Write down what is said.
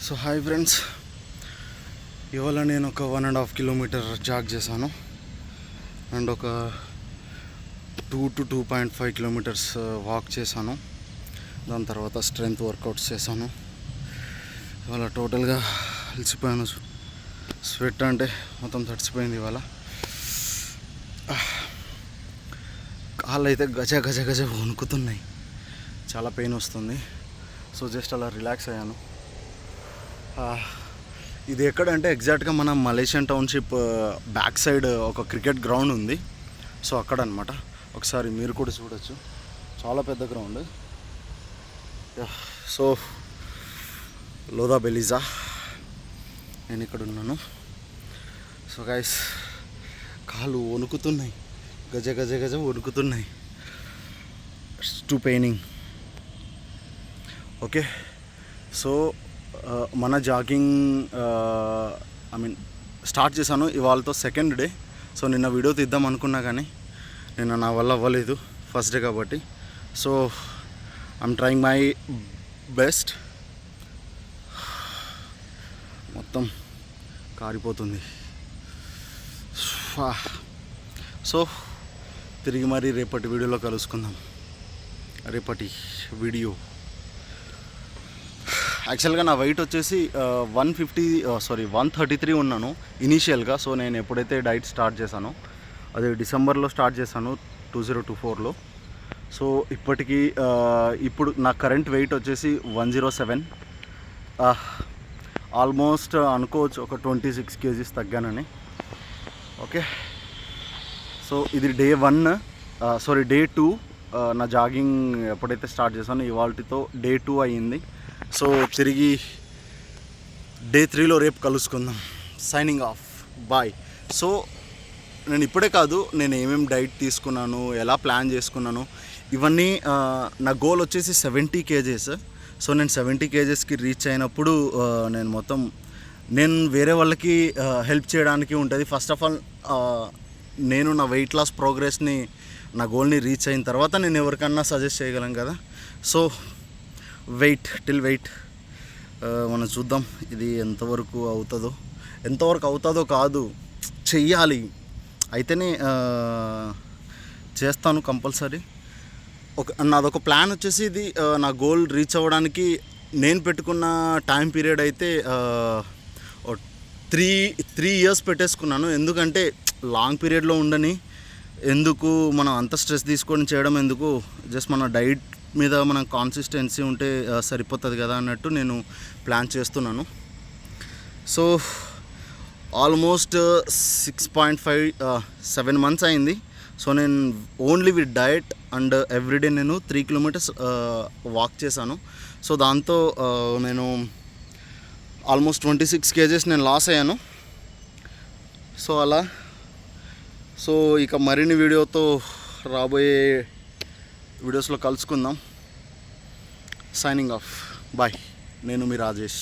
So hi friends, ఇవాళ నేను ఒక 1.5 కిలోమీటర్ జాగ్ చేశాను అండ్ ఒక 2 to 2.5 కిలోమీటర్స్ వాక్ చేశాను. దాని తర్వాత స్ట్రెంగ్త్ వర్కౌట్స్ చేశాను. ఇవాళ టోటల్గా అలసిపోయాను. స్వెట్ అంటే మొత్తం తడిసిపోయింది. ఇవాళ కాళ్ళు అయితే గజ గజ గజ వణుకుతున్నాయి, చాలా పెయిన్ వస్తుంది. సో జస్ట్ అలా రిలాక్స్ అయ్యాను. ఇది ఎక్కడంటే ఎగ్జాక్ట్గా మన మలేషియన్ టౌన్షిప్ బ్యాక్ సైడ్ ఒక క్రికెట్ గ్రౌండ్ ఉంది. సో అక్కడ అనమాట. ఒకసారి మీరు కూడా చూడొచ్చు, చాలా పెద్ద గ్రౌండ్. సో లోదా బెలిజా, నేను ఇక్కడ ఉన్నాను. సో గైస్, కాళ్ళు వణుకుతున్నాయి, గజ గజ గజ వణుకుతున్నాయి. Too paining. ఓకే, సో మన జాగింగ్ స్టార్ట్ చేశాను. ఇవాళతో సెకండ్ డే. సో నిన్న వీడియో తీద్దాం అనుకున్నా కానీ నిన్న నా వల్ల అవ్వలేదు, ఫస్ట్ డే కాబట్టి. So I'm trying my best. మొత్తం కారిపోతుంది. సో తిరిగి మరి రేపటి వీడియోలో కలుసుకుందాం. రేపటి వీడియో యాక్చువల్గా నా వెయిట్ వచ్చేసి 133 ఉన్నాను ఇనీషియల్గా. సో నేను ఎప్పుడైతే డైట్ స్టార్ట్ చేశానో అది డిసెంబర్లో స్టార్ట్ చేశాను, 2024లో. సో ఇప్పటికీ ఇప్పుడు నా కరెంట్ వెయిట్ వచ్చేసి 107. ఆల్మోస్ట్ అనుకోవచ్చు ఒక 26 kgs తగ్గానని. ఓకే, సో ఇది డే 2. నా జాగింగ్ ఎప్పుడైతే స్టార్ట్ చేశానో ఇవాళతో డే 2 అయ్యింది. సో తిరిగి డే 3లో రేపు కలుసుకుందాం. Signing off, bye. సో నేను ఇప్పుడే కాదు, నేను ఏమేమి డైట్ తీసుకున్నాను, ఎలా ప్లాన్ చేసుకున్నాను, ఇవన్నీ నా గోల్ వచ్చేసి 70 kgs. సో నేను 70 kgsకి రీచ్ అయినప్పుడు నేను వేరే వాళ్ళకి హెల్ప్ చేయడానికి ఉంటుంది. ఫస్ట్ ఆఫ్ ఆల్ నేను నా వెయిట్ లాస్ ప్రోగ్రెస్ని, నా గోల్ని రీచ్ అయిన తర్వాత నేను ఎవరికన్నా సజెస్ట్ చేయగలను కదా. సో వెయిట్ మనం చూద్దాం ఇది ఎంతవరకు అవుతుందో కాదు, చెయ్యాలి. అయితేనే చేస్తాను కంపల్సరీ. నాదొక ప్లాన్ వచ్చేసి ఇది, నా గోల్ రీచ్ అవ్వడానికి నేను పెట్టుకున్న టైం పీరియడ్ అయితే 3 years పెట్టేసుకున్నాను. ఎందుకంటే లాంగ్ పీరియడ్లో ఉండని, ఎందుకు మనం అంత స్ట్రెస్ తీసుకొని చేయడం ఎందుకు, జస్ట్ మన డైట్ మీద మనం కాన్సిస్టెన్సీ ఉంటే సరిపోతుంది కదా అన్నట్టు నేను ప్లాన్ చేస్తున్నాను. సో ఆల్మోస్ట్ 6.5-7 months అయింది. సో నేను only with diet and everyday నేను 3 kilometers వాక్ చేశాను. సో దాంతో నేను ఆల్మోస్ట్ 26 kgs నేను లాస్ అయ్యాను. సో అలా. సో ఇక మరిన్ని వీడియోతో రాబోయే వీడియోస్లో కలుసుకుందాం. Signing off, bye. నేను మీ రాజేష్.